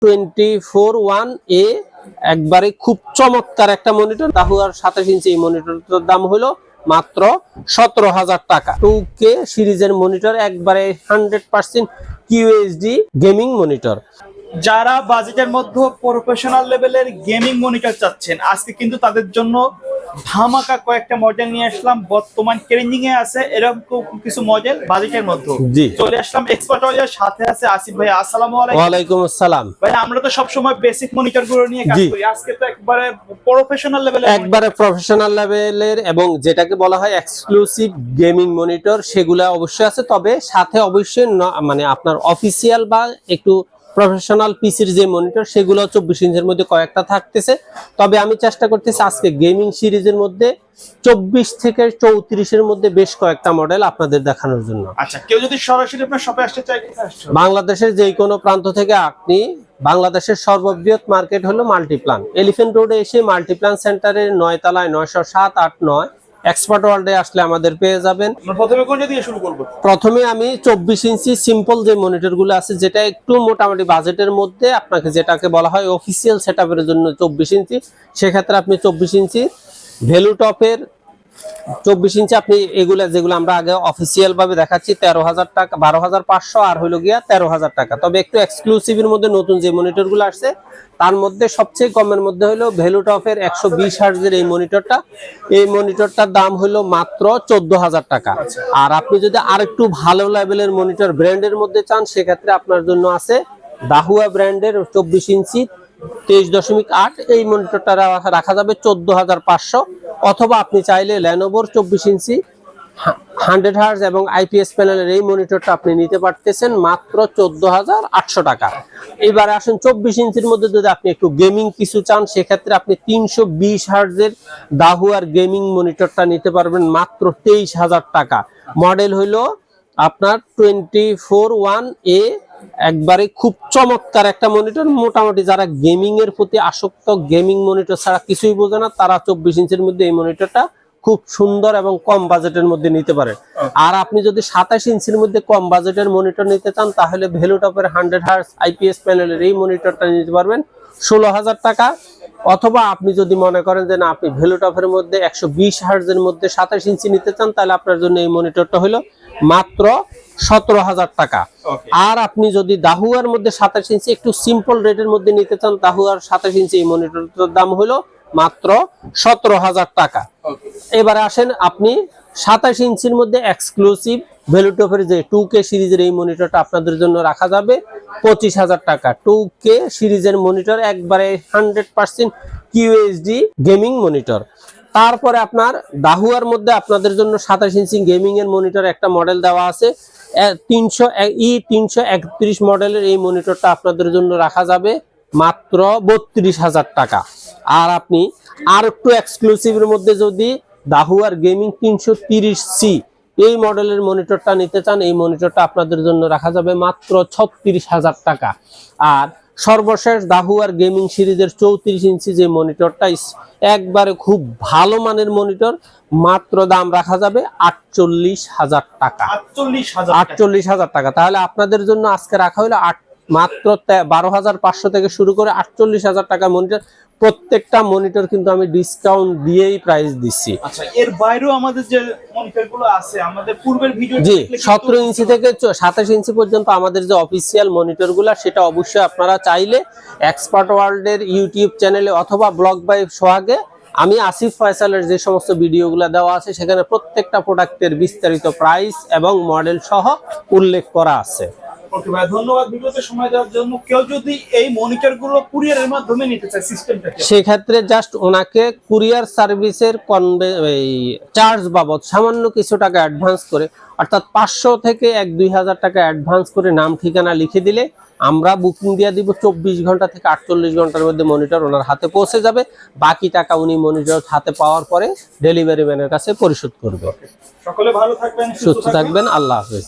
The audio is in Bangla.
24-1A একবারে খুব চমৎকার একটা মনিটর। দাহুয়ার 27 ইঞ্চি এই মনিটরটার দাম হলো মাত্র 17,000 টাকা। 2K সিরিজের মনিটর, একবারে 100% QHD গেমিং মনিটর। যারা বাজেটের মধ্যে প্রফেশনাল লেভেলের গেমিং মনিটর চাচ্ছেন, আজকে কিন্তু তাদের জন্য ধামাকা কয়েকটা মডেল নিয়ে আসলাম। বর্তমান ট্রেন্ডিং এ আছে এরকম কিছু মডেল বাজেটের মধ্যে। জি, চলে আসলাম এক্সপার্ট ওয়ালের সাথে আছে আসিফ ভাই। আসসালামু আলাইকুম। ওয়ালাইকুম আসসালাম ভাই, আমরা তো সব সময় বেসিক মনিটর গুলো নিয়ে কাজ করি, আজকে তো একবারে প্রফেশনাল লেভেলের, একবারে প্রফেশনাল লেভেলের এবং যেটাকে বলা হয় এক্সক্লুসিভ গেমিং মনিটর সেগুলা অবশ্যই আছে। তবে সাথে অবশ্যই মানে আপনার অফিসিয়াল বা একটু প্রফেশনাল পিসির যে মনিটর সেগুলো 24 ইঞ্চের মধ্যে কয়েকটা থাকতেছে। তবে আমি চেষ্টা করতেছি আজকে গেমিং সিরিজের মধ্যে 24 থেকে 34 মধ্যে বেশ কয়েকটা মডেল আপনাদের দেখানোর জন্য। আচ্ছা, কেউ যদি সরাসরি আপনার শপে আসতে চায়, বাংলাদেশের যে কোনো প্রান্ত থেকে আপনি, বাংলাদেশের সর্ববৃহৎ মার্কেট হলো মাল্টিপ্লান, এলিফ্যান্ট রোডে এসে মাল্টিপ্লান সেন্টারের 9 তলায় 907, 8, 9 এক্সপার্ট ওয়ার্ল্ডে আসলে আমাদের পেয়ে যাবেন। প্রথমে কোনটা দিয়ে শুরু করব? প্রথমে আমি 24 ইঞ্চি সিম্পল যে মনিটরগুলো আছে, যেটা একটু মোটামুটি বাজেটের মধ্যে, আপনাকে যেটাকে বলা হয় অফিসিয়াল সেটআপের জন্য 24 ইঞ্চি, সেক্ষেত্রে আপনি 24 ইঞ্চি ভ্যালু টপের 24 ইঞ্চি আপনি এগুলা যেগুলো আমরা আগে অফিসিয়াল ভাবে দেখাচ্ছি 13,000 টাকা, 12,500 আর হইলো গিয়া 13,000 টাকা। তবে একটু এক্সক্লুসিভের মধ্যে নতুন যে মনিটরগুলো আসছে তার মধ্যে সবচেয়ে কমের মধ্যে হলো ভ্যালু টপের 120 হার্টজের এই মনিটরটা। এই মনিটরটার দাম হলো মাত্র 14,000 টাকা। আর আপনি যদি আরেকটু ভালো লেভেলের মনিটর ব্র্যান্ডের মধ্যে চান, সেক্ষেত্রে আপনার জন্য আছে দাহুয়া ব্র্যান্ডের 24 ইঞ্চি 23.8 এই মনিটরটা রাখা যাবে 14,500। অথবা আপনি চাইলে লেনোভোর 24 ইঞ্চি 100 হার্জ এবং আইপিএস প্যানেলের এই মনিটরটা আপনি নিতে পারতেছেন মাত্র 14,800 টাকা। এবারে আসুন 24 ইঞ্চির মধ্যে যদি আপনি একটু গেমিং কিছু চান, সেক্ষেত্রে আপনি 320 হার্জের দাহুয়ার গেমিং মনিটরটা নিতে পারবেন মাত্র 23,000 টাকা। মডেল হইলো আপনার 24-1A একবারে খুব চমৎকার একটা মনিটর। মোটামুটি যারা গেমিং এর প্রতি আসক্ত, গেমিং মনিটর ছাড়া কিছুই বোঝে না, তারা 24 ইঞ্চির মধ্যে এই মনিটরটা খুব সুন্দর এবং কম বাজেটের মধ্যে নিতে পারেন। আর আপনি যদি 27 ইঞ্চির মধ্যে কম বাজেটের মনিটর নিতে চান, তাহলে ভ্যালু টপের 100 হার্জ আইপিএস প্যানেলের এই মনিটরটা নিতে পারবেন 16,000 টাকা। অথবা আপনি যদি মনে করেন যে না, আপনি ভ্যালু টপের মধ্যে 120 হার্জের মধ্যে 27 ইঞ্চি নিতে চান, তাহলে আপনার জন্য এই মনিটরটা হলো মাত্র 17,000 টাকা। আর আপনি যদি দাহুয়ার মধ্যে 27 ইঞ্চি একটু সিম্পল রেটের মধ্যে নিতে চান, দাহুয়ার 27 ইঞ্চি এই মনিটরটার দাম হলো মাত্র 17,000 টাকা। এবারে আসেন আপনি 27 ইঞ্চির মধ্যে এক্সক্লুসিভ ভ্যালু টপের যে 2K সিরিজের এই মনিটরটা আপনাদের জন্য রাখা যাবে 25,000 টাকা। 2K সিরিজের মনিটর, একবারে 100% QHD গেমিং মনিটর। তারপরে আপনার দাহুয়ার মধ্যে আপনাদের জন্য 27 ইঞ্চি গেমিং এর মনিটর একটা মডেল দেওয়া আছে 331 মডেলের এই মনিটরটা আপনাদের জন্য রাখা যাবে মাত্র 32,000 টাকা। আর আপনি আর একটু এক্সক্লুসিভের মধ্যে যদি দাহুয়ার গেমিং 330C এই মডেলের মনিটরটা নিতে চান, এই মনিটরটা আপনাদের জন্য রাখা যাবে মাত্র 36,000 টাকা। আর সর্বশেষ দাহুয়ার গেমিং সিরিজের 34 ইঞ্চি যে মনিটরটা একবারে খুব ভালো মানের মনিটর, মাত্র দাম রাখা যাবে 48,000 টাকা। 48,000 টাকা। তাহলে আপনাদের জন্য আজকে রাখা হলো মাত্র 12,500 থেকে শুরু করে 48,000 টাকা মনিটর। প্রত্যেকটা মনিটর কিন্তু আমি ডিসকাউন্ট দিয়েই প্রাইস দিচ্ছি। আচ্ছা, এর বাইরেও আমাদের যে মনিটরগুলো আছে, আমাদের পূর্বের ভিডিও, জি, 17 ইঞ্চি থেকে 27 ইঞ্চি পর্যন্ত আমাদের যে অফিসিয়াল মনিটরগুলো, সেটা অবশ্যই আপনারা চাইলে এক্সপার্ট ওয়ার্ল্ডের ইউটিউব চ্যানেলে অথবা ব্লগ বাই সোহাগে আমি আসিফ ফয়সালের যে সমস্ত ভিডিওগুলো দেওয়া আছে, সেখানে প্রত্যেকটা প্রোডাক্টের বিস্তারিত প্রাইস এবং মডেল সহ উল্লেখ করা আছে। ওকে ভাই, ধন্যবাদ ভিডিওতে সময় দেওয়ার জন্য। কেউ যদি এই মনিটরগুলো কুরিয়ারের মাধ্যমে নিতে চায়, সিস্টেমটা কি? সেক্ষেত্রে জাস্ট ওনাকে কুরিয়ার সার্ভিসের চার্জ বাবদ সামান্য কিছু টাকা অ্যাডভান্স করে, অর্থাৎ 500 থেকে 1-2 হাজার টাকা অ্যাডভান্স করে নাম ঠিকানা লিখে দিলে আমরা বুকিং দিয়ে দিব। 24 ঘন্টা থেকে 48 ঘন্টার মধ্যে মনিটর ওনার হাতে পৌঁছে যাবে। বাকি টাকা উনি মনিটর হাতে পাওয়ার পরে ডেলিভারি ম্যানের কাছে পরিশোধ করবে। সকলে ভালো থাকবেন, সুস্থ থাকবেন। আল্লাহ হাফেজ।